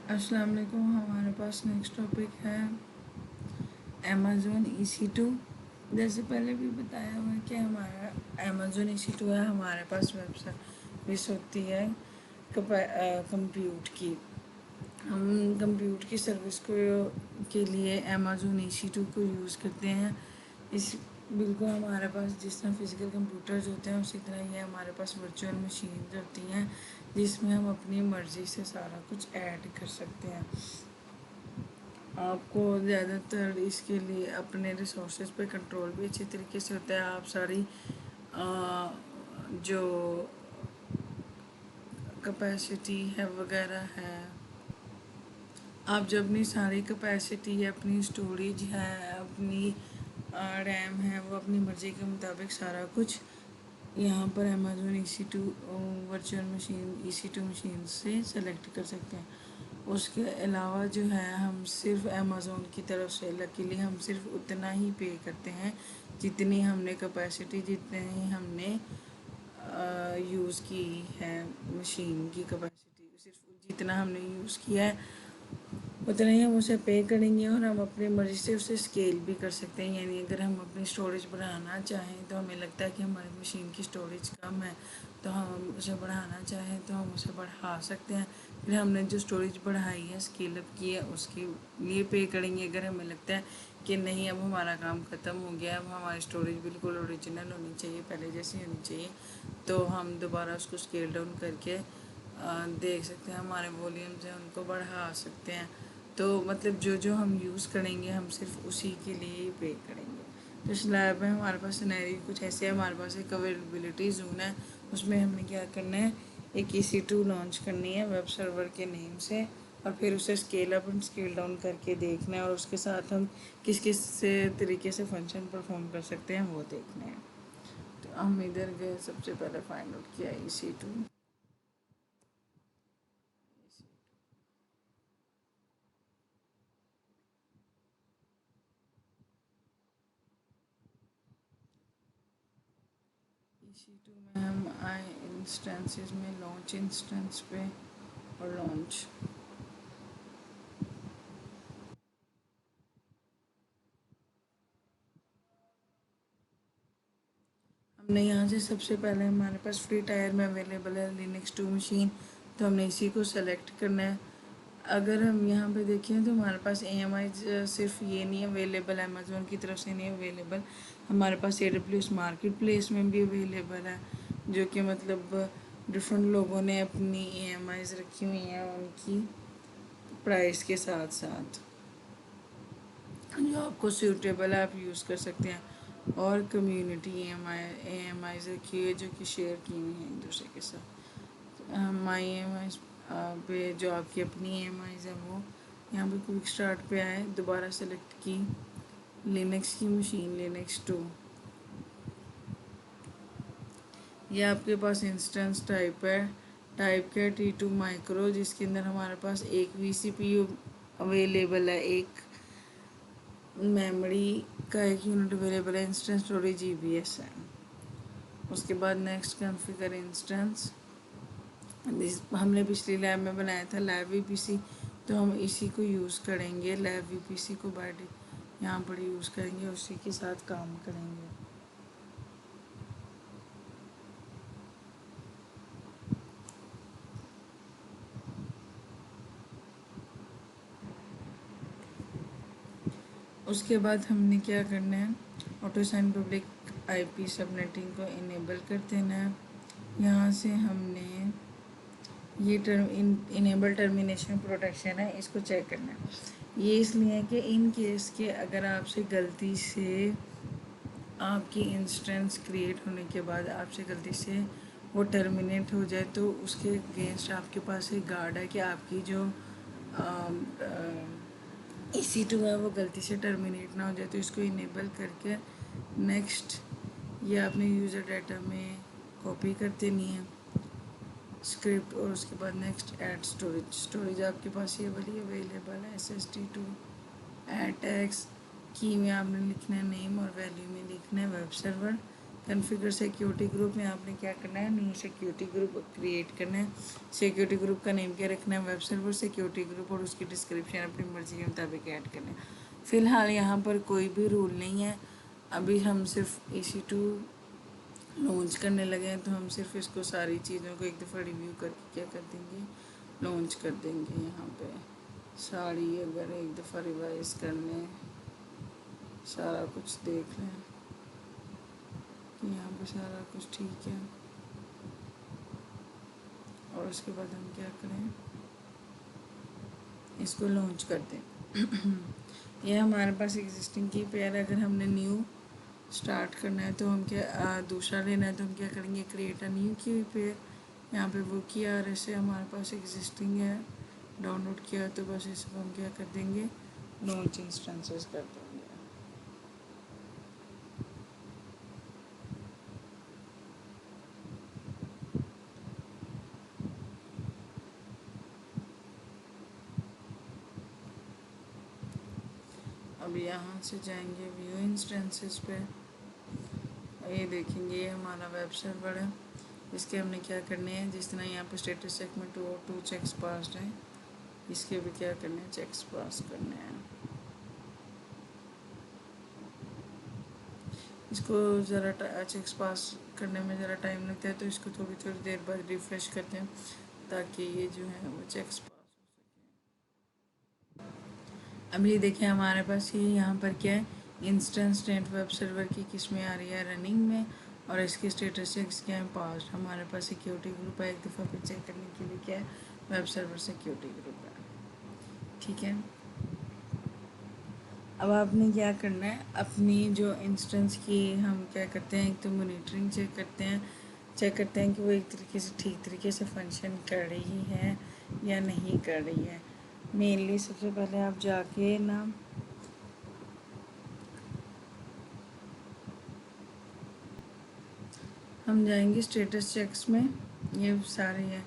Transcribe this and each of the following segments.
अस्सलाम वालेकुम। हमारे पास नेक्स्ट टॉपिक है अमेज़ोन EC2। जैसे पहले भी बताया हुआ है कि हमारा अमेज़ोन EC2 है, हमारे पास वेब सर्विस होती है कंप्यूट की। हम कंप्यूट की सर्विस को के लिए अमेज़ोन EC2 को यूज़ करते हैं। इस बिल्कुल हमारे पास जिस तरह फिज़िकल कंप्यूटर्स होते हैं उसी तरह ये हमारे पास वर्चुअल मशीन होती हैं जिसमें हम अपनी मर्ज़ी से सारा कुछ ऐड कर सकते हैं। आपको ज़्यादातर इसके लिए अपने रिसोर्सेज पे कंट्रोल भी अच्छी तरीके से होता है। आप सारी जो कैपेसिटी है वगैरह है, आप जब अपनी सारी कैपेसिटी है, अपनी स्टोरेज है, अपनी रैम है, वो अपनी मर्ज़ी के मुताबिक सारा कुछ यहाँ पर Amazon EC2 virtual machine EC2 machine से सेलेक्ट कर सकते हैं। उसके अलावा जो है हम सिर्फ अमेज़ोन की तरफ से लकीली हम सिर्फ उतना ही पे करते हैं जितनी हमने कैपेसिटी, जितनी हमने यूज़ की है मशीन की कैपेसिटी, सिर्फ जितना हमने यूज़ किया है उतना ही हम उसे पे करेंगे और हम अपनी मर्ज़ी से उसे स्केल भी कर सकते हैं। यानी अगर हम अपनी स्टोरेज बढ़ाना चाहें तो हमें लगता है कि हमारी मशीन की स्टोरेज कम है तो हम उसे बढ़ाना चाहें तो हम उसे बढ़ा सकते हैं। फिर हमने जो स्टोरेज बढ़ाई है, स्केल अप की है, उसके लिए पे करेंगे। अगर हमें लगता है कि नहीं अब हमारा काम ख़त्म हो गया, अब हमारी स्टोरेज बिल्कुल ओरिजिनल होनी चाहिए, पहले जैसी होनी चाहिए, तो हम दोबारा उसको स्केल डाउन करके देख सकते हैं, हमारे वॉल्यूम्स हैं उनको बढ़ा सकते हैं। तो मतलब जो जो हम यूज़ करेंगे हम सिर्फ उसी के लिए ही पे करेंगे। तो इस लैब में हमारे पास सिनेरियो कुछ ऐसे है, हमारे पास एक अवेलेबिलिटी जोन है, उसमें हमने क्या करना है, एक EC2 लॉन्च करनी है वेब सर्वर के नेम से और फिर उसे scale up and scale down करके देखना है और उसके साथ हम किस किस से तरीके से फंक्शन परफॉर्म कर सकते हैं वो देखना है। तो हम इधर गए, सबसे पहले फाइंड आउट किया EC2। EC2 में हम आए इंस्टेंसेस में, लॉन्च इंस्टेंस पे और लॉन्च। हमने यहाँ से सबसे पहले हमारे पास फ्री टायर में अवेलेबल है लिनक्स 2 मशीन, तो हमने इसी को सेलेक्ट करना है। अगर हम यहाँ पे देखें तो हमारे पास AMI सिर्फ ये नहीं अवेलेबल, अमेज़ोन की तरफ से नहीं अवेलेबल, हमारे पास AWS मार्केट प्लेस में भी अवेलेबल है, जो कि मतलब डिफरेंट लोगों ने अपनी AMIs रखी हुई हैं उनकी प्राइस के साथ साथ, जो आपको सूटेबल है आप यूज़ कर सकते हैं। और कम्युनिटी AMI रखी हुई है जो कि शेयर की हुई हैं एक दूसरे के साथ। माई AMI पे जो आपकी अपनी AMI है वो यहाँ पे क्विक स्टार्ट पे आए, दोबारा सेलेक्ट की लिनक्स की मशीन, लिनक्स 2। ये आपके पास इंस्टेंस टाइप है, टाइप के T2 माइक्रो, जिसके अंदर हमारे पास एक VCPU अवेलेबल है, एक मेमोरी का एक यूनिट अवेलेबल है, इंस्टेंस स्टोरेज EBS है। उसके बाद नेक्स्ट कॉन्फ़िगर इंस्टेंस, हमने पिछली लैब में बनाया था लैब VPC, तो हम इसी को यूज़ करेंगे, लैब VPC को यहाँ पर यूज़ करेंगे, उसी के साथ काम करेंगे। उसके बाद हमने क्या करना है, auto assign public IP subnetting को इनेबल कर देना है। यहाँ से हमने ये इनेबल टर्मिनेशन प्रोटेक्शन है, इसको चेक करना है। ये इसलिए है कि इन केस के अगर आपसे गलती से आपकी इंस्टेंस क्रिएट होने के बाद आपसे गलती से वो टर्मिनेट हो जाए तो उसके अगेंस्ट आपके पास एक गार्ड है कि आपकी जो EC2 है वो गलती से टर्मिनेट ना हो जाए। तो इसको इनेबल करके नेक्स्ट ये आपने यूज़र डाटा में कॉपी कर देनी है स्क्रिप्ट, और उसके बाद नेक्स्ट ऐड स्टोरेज आपके पास ये वाली अवेलेबल है SSD2। ऐड टैग्स की में आपने लिखना है नेम और वैल्यू में लिखना है web server, configure security group में आपने क्या करना है, न्यू सिक्योरिटी ग्रुप क्रिएट करना है। सिक्योरिटी ग्रुप का नेम क्या रखना है, वेब सर्वर सिक्योरिटी ग्रुप, और उसकी डिस्क्रिप्शन अपनी मर्ज़ी के मुताबिक ऐड करना है। फ़िलहाल यहाँ पर कोई भी रूल नहीं है, अभी हम सिर्फ EC2 लॉन्च करने लगे हैं, तो हम सिर्फ इसको सारी चीज़ों को एक दफ़ा रिव्यू करके क्या कर देंगे, लॉन्च कर देंगे। यहाँ पे सारी अगर एक दफ़ा रिवाइज कर लें, सारा कुछ देख लें कि यहाँ पे सारा कुछ ठीक है, और उसके बाद हम क्या करें, इसको लॉन्च कर दें। ये हमारे पास एग्जिस्टिंग की पेयर, अगर हमने न्यू स्टार्ट करना है तो हम क्या दूसरा लेना है तो हम क्या करेंगे, क्रिएट अ न्यू की पेयर। यहाँ पे वो किया और ऐसे हमारे पास एग्जिस्टिंग है, डाउनलोड किया, तो बस इसको हम क्या कर देंगे, लॉन्च इंस्टेंसेस कर देंगे। अब यहाँ से जाएंगे व्यू इंस्टेंसेस पे, ये देखेंगे ये हमारा वेब सर्वर है। इसके हमने क्या करने हैं, जिस तरह यहाँ पे स्टेटस चेक में 2 चेक्स पास्ड हैं, इसके भी क्या करने हैं, चेक्स पास करने हैं। इसको ज़रा चेक्स पास करने में ज़रा टाइम लगता है, तो इसको थोड़ी थोड़ी देर बाद रिफ़्रेश करते हैं ताकि ये जो है वो चेक्स पास हो सके। अब ये देखें हमारे पास ये यहाँ पर क्या है, इंस्टेंस नेट वेब सर्वर की किस में आ रही है, रनिंग में, और इसके स्टेटस चेक्स क्या है, पास्ट। हमारे पास सिक्योरिटी ग्रुप है, एक दफ़ा फिर चेक करने के लिए क्या है, वेब सर्वर सिक्योरिटी ग्रुप है। ठीक है, अब आपने क्या करना है, अपनी जो इंस्टेंस की हम क्या करते हैं, एक तो मॉनिटरिंग चेक करते हैं कि वो एक तरीके से ठीक तरीके से फंक्शन कर रही है या नहीं कर रही है। मेनली सबसे पहले आप जाके ना हम जाएंगे स्टेटस चेक्स में, ये सारे हैं,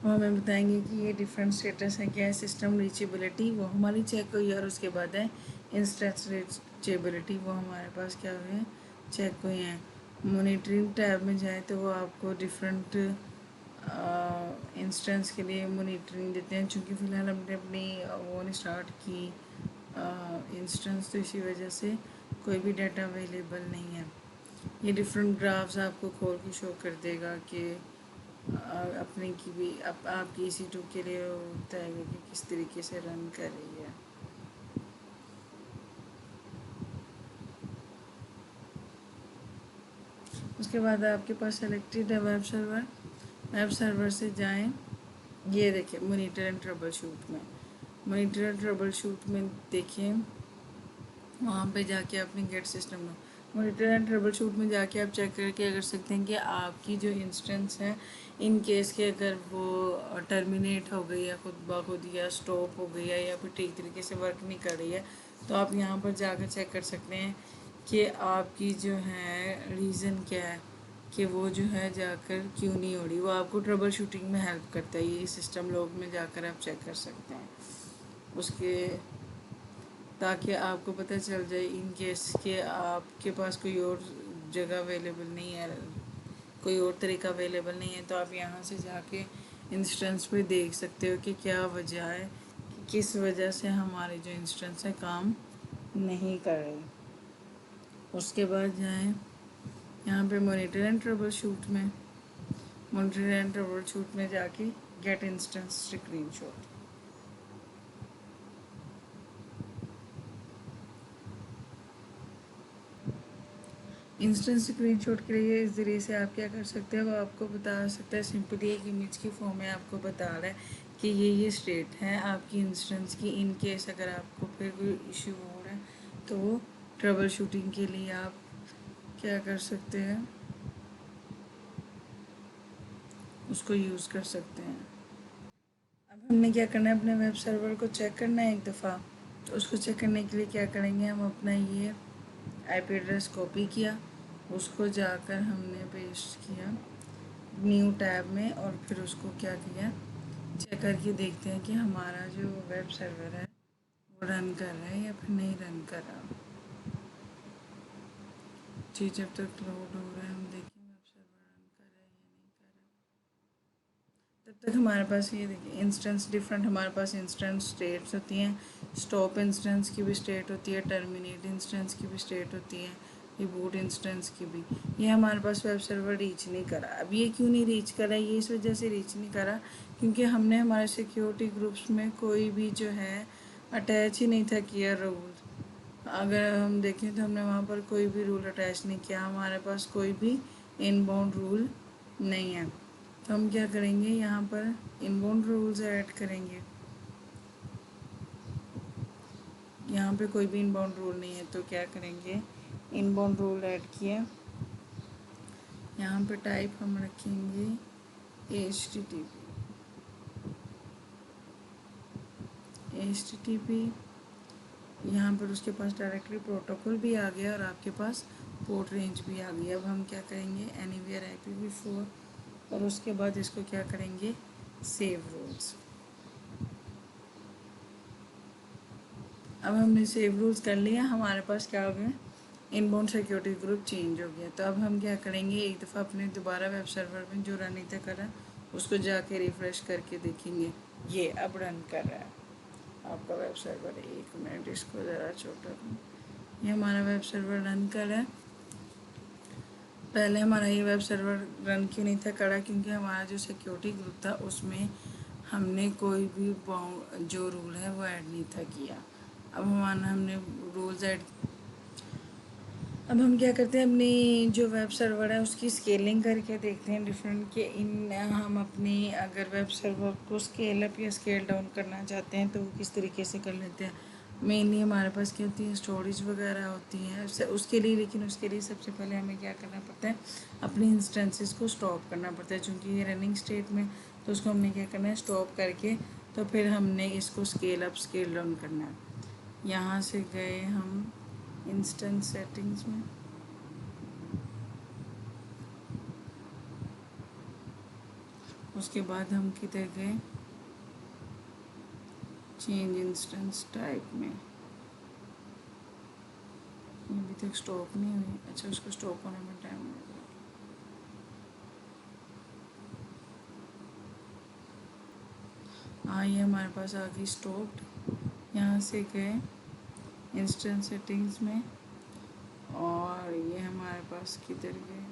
वो हमें बताएंगे कि ये डिफरेंट स्टेटस है, क्या है, सिस्टम रीचेबिलिटी वो हमारी चेक हुई, और उसके बाद है इंस्टेंस रीचेबिलिटी, वो हमारे पास क्या हुए हैं, चेक हुए हैं। मॉनिटरिंग टैब में जाए तो वो आपको डिफरेंट इंस्टेंस के लिए मॉनिटरिंग देते हैं, चूँकि फ़िलहाल हमने अपनी वो ने स्टार्ट की इंस्टेंस, तो इसी वजह से कोई भी डाटा अवेलेबल नहीं है। ये डिफरेंट ग्राफ्स आपको खोल के शो कर देगा कि अपने की भी आपकी EC2 के लिए बताएगा कि किस तरीके से रन कर रही है। उसके बाद आपके पास सेलेक्टेड है वेब सर्वर से जाएं, ये देखिए मॉनिटर एंड ट्रबल शूट में, मॉनिटर एंड ट्रबल शूट में देखिए वहाँ पे जाके अपनी गेट सिस्टम में मॉनिटर एंड ट्रबल शूट में जाके आप चेक करके कर सकते हैं कि आपकी जो इंस्टेंस है, इन केस के अगर वो टर्मिनेट हो गई है खुद ब खुद, या स्टॉप हो गई है, या फिर ठीक तरीके से वर्क नहीं कर रही है, तो आप यहाँ पर जाकर चेक कर सकते हैं कि आपकी जो है रीज़न क्या है कि वो जो है जाकर क्यों नहीं हो रही। वो आपको ट्रबल शूटिंग में हेल्प करता है, ये सिस्टम लॉग में जाकर आप चेक कर सकते हैं उसके, ताकि आपको पता चल जाए इन केस के आपके पास कोई और जगह अवेलेबल नहीं है, कोई और तरीका अवेलेबल नहीं है, तो आप यहाँ से जाके इंस्टेंस पे देख सकते हो कि क्या वजह है, कि किस वजह से हमारे जो इंस्टेंस है काम नहीं कर रहे। उसके बाद जाएं यहाँ पे मॉनिटर एंड ट्रबल शूट में, मॉनिटर एंड ट्रबल शूट में जाके get instance screenshot, instance screenshot के लिए इस ज़रिए से आप क्या कर सकते हैं, वो आपको बता सकता है, सिंपली एक इमेज की फॉर्म में आपको बता रहा है कि ये स्टेट है आपकी इंस्टेंस की। इन केस अगर आपको फिर कोई इशू हो रहा है तो वो ट्रबल शूटिंग के लिए आप क्या कर सकते हैं, उसको यूज़ कर सकते हैं। अब हमने क्या करना है, अपने वेब सर्वर को चेक करना है एक दफ़ा, तो उसको चेक करने के लिए क्या करेंगे, हम अपना ये IP एड्रेस कॉपी किया, उसको जाकर हमने पेस्ट किया न्यू टैब में, और फिर उसको क्या किया, चेक करके देखते हैं कि हमारा जो वेब सर्वर है वो रन कर रहा है या फिर नहीं रन कर रहा। जी जब तक लोड हो रहा है हम देखें वेब सर्वर रन कर रहा है या नहीं कर रहा। तब तक हमारे पास ये देखिए इंस्टेंस डिफरेंट हमारे पास इंस्टेंस स्टेट्स होती हैं। स्टॉप इंस्टेंस की भी स्टेट होती है, टर्मिनेट इंस्टेंस की भी स्टेट होती है, रिबूट इंस्टेंस की भी। ये हमारे पास वेब सर्वर रीच नहीं करा। अब ये क्यों नहीं रीच करा, ये इस वजह से रीच नहीं करा क्योंकि हमने हमारे सिक्योरिटी ग्रुप्स में कोई भी जो है अटैच ही नहीं था किया रूल। अगर हम देखें तो हमने वहाँ पर कोई भी रूल अटैच नहीं किया, हमारे पास कोई भी इनबाउंड रूल नहीं है। तो हम क्या करेंगे, यहाँ पर इनबाउंड रूल्स ऐड करेंगे। यहाँ पे कोई भी इनबाउंड रूल नहीं है तो क्या करेंगे, इनबाउंड रूल ऐड किया। यहाँ पे टाइप हम रखेंगे HTTP। यहाँ पर उसके पास डायरेक्टली प्रोटोकॉल भी आ गया और आपके पास पोर्ट रेंज भी आ गई। अब हम क्या करेंगे, एनीवेयर IPv4 और उसके बाद इसको क्या करेंगे, सेव रूल्स। अब हमने सेव रूल्स कर लिया, हमारे पास क्या हो गया, इनबाउंड सिक्योरिटी ग्रुप चेंज हो गया। तो अब हम क्या करेंगे, एक दफ़ा अपने दोबारा वेब सर्वर में जो रन नहीं था कर रहा उसको जाके रिफ़्रेश करके देखेंगे। ये अब रन कर रहा है आपका वेब सर्वर। 1 मिनट इसको ज़रा छोटा करूँ। ये हमारा वेब सर्वर रन कर रहा है। पहले हमारा ये वेब सर्वर रन क्यों नहीं था करा, क्योंकि हमारा जो सिक्योरिटी ग्रुप था उसमें हमने कोई भी जो रूल है वो ऐड नहीं था किया। अब हमारा हमने रूल्स ऐड। अब हम क्या करते हैं, अपनी जो वेब सर्वर है उसकी स्केलिंग करके देखते हैं डिफरेंट के इन हम अपनी अगर वेब सर्वर को स्केल अप या स्केल डाउन करना चाहते हैं तो वो किस तरीके से कर लेते हैं। मेनली हमारे पास क्या होती है, स्टोरेज वगैरह होती हैं उसके लिए, लेकिन उसके लिए सबसे पहले हमें क्या करना पड़ता है, अपनी इंस्टेंसेस को स्टॉप करना पड़ता है। चूँकि ये रनिंग स्टेट में तो उसको हमने क्या करना है, स्टॉप करके तो फिर हमने इसको स्केल अप स्केल डाउन करना है। यहाँ से गए हम इंस्टेंस सेटिंग्स में, उसके बाद हम किधर गए, चेंज इंस्टेंस टाइप में। अभी तक स्टॉप नहीं हुई, अच्छा उसको स्टॉप होने में टाइम लगेगा। हाँ ये हमारे पास आ गई स्टॉप्ड। यहाँ से गए इंस्टेंस सेटिंग्स में और ये हमारे पास किधर गए,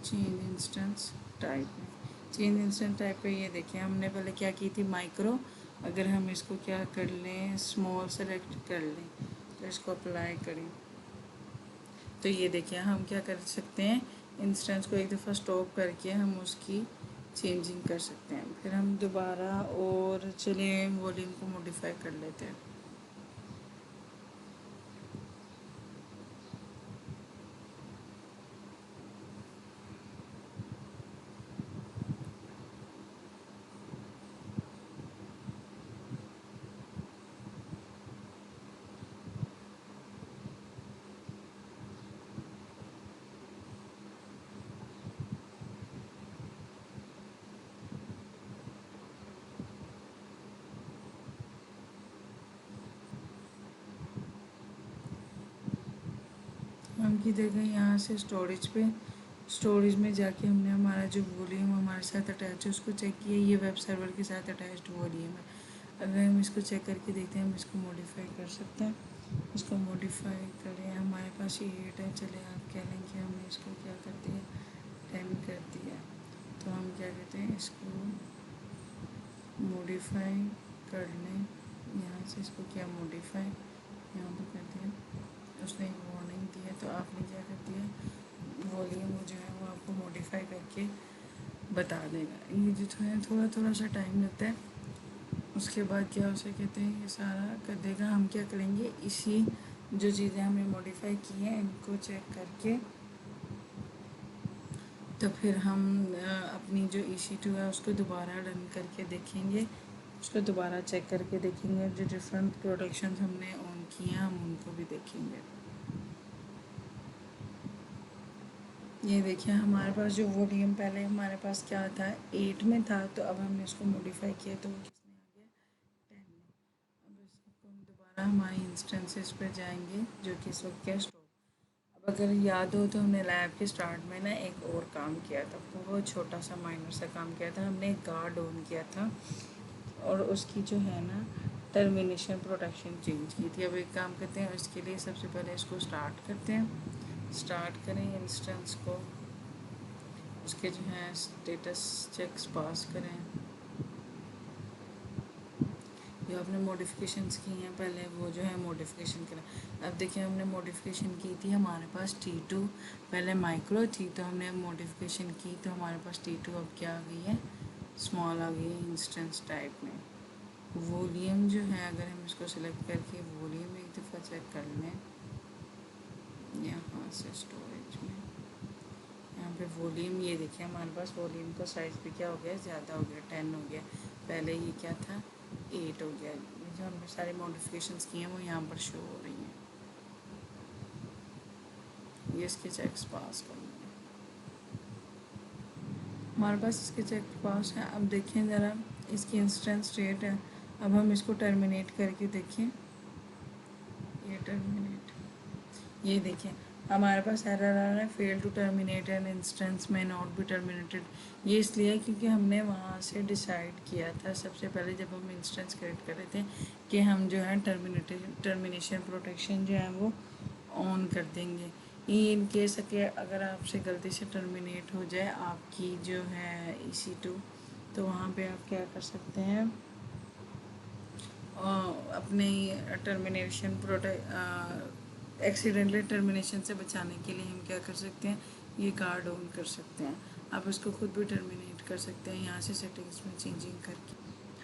चेंज इंस्टेंस टाइप में। चेंज इंस्टेंस टाइप पे ये देखिए हमने पहले क्या की थी, माइक्रो। अगर हम इसको क्या कर लें, स्मॉल सेलेक्ट कर लें तो इसको अप्लाई करें तो ये देखिए हम क्या कर सकते हैं, इंस्टेंस को एक दफ़ा स्टॉप करके हम उसकी चेंजिंग कर सकते हैं। फिर हम दोबारा और चलिए वॉल्यूम को मॉडिफाई कर लेते हैं। हम किधर गए, यहाँ से स्टोरेज पे, स्टोरेज में जाके हमने हमारा जो वॉल्यूम हमारे साथ अटैच है उसको चेक किया। ये वेब सर्वर के साथ अटैच्ड वॉल्यूम है। अगर हम इसको चेक करके देखते हैं, हम इसको मॉडिफाई कर सकते हैं। इसको मॉडिफाई करें, हमारे पास ये 8 है, चले आप कह लें कि हमने इसको क्या कर दिया, 10 कर दिया। तो हम क्या कहते हैं, इसको मॉडिफाई कर लें। यहाँ से इसको क्या मॉडिफाई यहाँ पर कर दिया। उसने एक वार्निंग दी है तो आपने क्या कर दिया, वॉल्यूम जो है वो आपको मॉडिफाई करके बता देगा। ये जो है थोड़ा थोड़ा सा टाइम लगता है, उसके बाद क्या उसे कहते हैं, ये सारा कर देगा। हम क्या करेंगे, इसी जो चीज़ें हमने मॉडिफाई की हैं इनको चेक करके तो फिर हम अपनी जो EC2 है उसको दोबारा रन करके देखेंगे। उसको दोबारा चेक करके देखेंगे, जो डिफरेंट प्रोडक्शन हमने ऑन किए हैं हम उनको भी देखेंगे। ये देखिए हमारे पास जो वॉल्यूम पहले हमारे पास क्या था, 8 में था, तो अब हमने इसको मॉडिफाई किया तो वो किसमें आ गया, 10 में। अब इसको हम दोबारा हमारी इंस्टेंसेस पे जाएंगे जो कि इस वक्त क्या स्टॉप। अब अगर याद हो तो हमने लैब के स्टार्ट में ना एक और काम किया था, बहुत छोटा सा माइनर सा काम किया था। हमने गार्ड ऑन किया था और उसकी जो है ना टर्मिनेशन प्रोटेक्शन चेंज की थी। अब एक काम करते हैं, इसके लिए सबसे पहले इसको स्टार्ट करते हैं। स्टार्ट करें इंस्टेंस को, उसके जो है स्टेटस चेक्स पास करें। जो आपने मॉडिफिकेशंस की हैं पहले वो जो है मॉडिफिकेशन करें। अब देखिए हमने मॉडिफिकेशन की थी, हमारे पास T2 पहले माइक्रो थी तो हमने मॉडिफिकेशन की तो हमारे पास T2 अब क्या आ गई है, स्मॉल आ गई है इंस्टेंस टाइप में। वॉल्यूम जो है अगर हम इसको सिलेक्ट करके वॉल्यूम एक दफ़ा चेक कर लें यहाँ से स्टोरेज में, यहाँ पे वॉल्यूम ये देखिए हमारे पास वॉल्यूम का साइज़ भी क्या हो गया, ज़्यादा हो गया, 10 हो गया। पहले ये क्या था, 8 हो गया। जो हमने सारी मॉडिफिकेशंस की हैं वो यहाँ पर शो हो रही हैं। ये इसके चेक्स पास कर लेंगे, हमारे पास इसके चेक पास है। अब देखें ज़रा इसकी इंस्टेंस स्टेट है। अब हम इसको टर्मिनेट करके देखें, ये टर्मिनेट, ये देखें हमारे पास एरर आ रहा है, fail to terminate an instance may not be terminated. ये इसलिए क्योंकि हमने वहाँ से डिसाइड किया था सबसे पहले जब हम इंस्टेंस क्रिएट कर रहे थे कि हम जो है टर्मिनेशन प्रोटेक्शन जो है वो ऑन कर देंगे। इन केस के अगर आपसे गलती से टर्मिनेट हो जाए आपकी जो है EC2, तो वहाँ पे आप क्या कर सकते हैं, अपने टर्मिनेशन एक्सीडेंटली टर्मिनेशन से बचाने के लिए हम क्या कर सकते हैं, ये गार्ड ऑन कर सकते हैं। आप इसको खुद भी टर्मिनेट कर सकते हैं यहाँ से सेटिंग्स में चेंजिंग करके।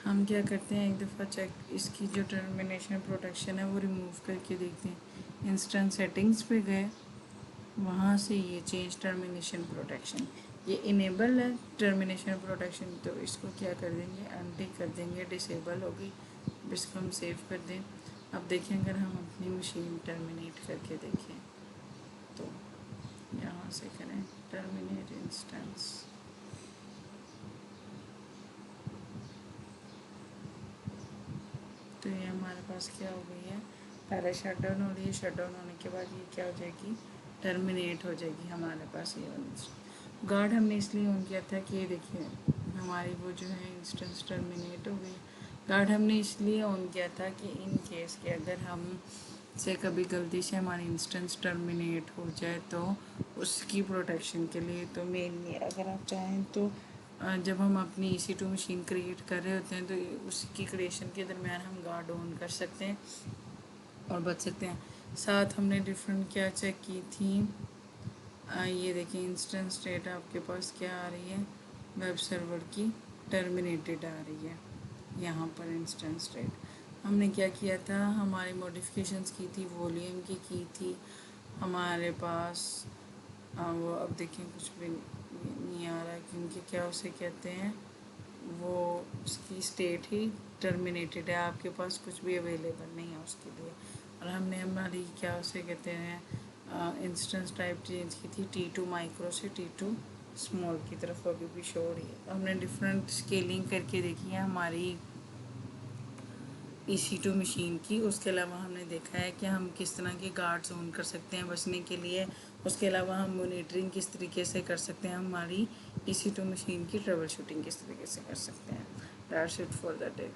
हम क्या करते हैं, एक दफ़ा चेक इसकी जो टर्मिनेशन प्रोटेक्शन है वो रिमूव करके देखते हैं। इंस्टेंट सेटिंग्स पे गए, वहाँ से ये चेंज टर्मिनेशन प्रोटेक्शन, ये इनेबल है टर्मिनेशन प्रोटेक्शन, तो इसको क्या कर देंगे, अनटिक कर देंगे, डिसेबल होगी। इसको हम सेव कर दें। अब देखें अगर हम अपनी मशीन टर्मिनेट करके देखें तो यहाँ से करें टर्मिनेट इंस्टेंस, तो ये हमारे पास क्या हो गई है, पहले शट डाउन हो रही है, शट डाउन होने के बाद ये क्या हो जाएगी, टर्मिनेट हो जाएगी हमारे पास ये गार्ड हमने इसलिए ऑन किया था कि ये देखिए हमारी वो जो है इंस्टेंस टर्मिनेट हो गई। गार्ड हमने इसलिए ऑन किया था कि इन केस के अगर हम से कभी गलती से हमारी इंस्टेंस टर्मिनेट हो जाए तो उसकी प्रोटेक्शन के लिए। तो मेनली अगर आप चाहें तो जब हम अपनी EC2 मशीन क्रिएट कर रहे होते हैं तो उसकी क्रिएशन के दरमियान हम गार्ड ऑन कर सकते हैं और बच सकते हैं। साथ हमने डिफरेंट क्या चेक की थी, ये देखिए इंस्टेंस स्टेट आपके पास क्या आ रही है, वेब सर्वर की टर्मिनेटेड आ रही है। यहाँ पर इंस्टेंस स्टेट हमने क्या किया था, हमारी मॉडिफिकेशंस की थी, वॉल्यूम की थी हमारे पास। वो अब देखें कुछ भी नहीं आ रहा क्योंकि क्या उसे कहते हैं, वो उसकी स्टेट ही टर्मिनेटेड है, आपके पास कुछ भी अवेलेबल नहीं है उसके लिए। और हमने हमारी क्या उसे कहते हैं इंस्टेंस टाइप चेंज की थी, T2 माइक्रो से T2 स्मॉल की तरफ अभी भी शो हो रही है। हमने डिफरेंट स्केलिंग करके देखी है हमारी EC2 मशीन की। उसके अलावा हमने देखा है कि हम किस तरह के गार्ड्स ऑन कर सकते हैं बचने के लिए। उसके अलावा हम मॉनिटरिंग किस तरीके से कर सकते हैं, हमारी EC2 मशीन की ट्रबल शूटिंग किस तरीके से कर सकते हैं। That's it for the day.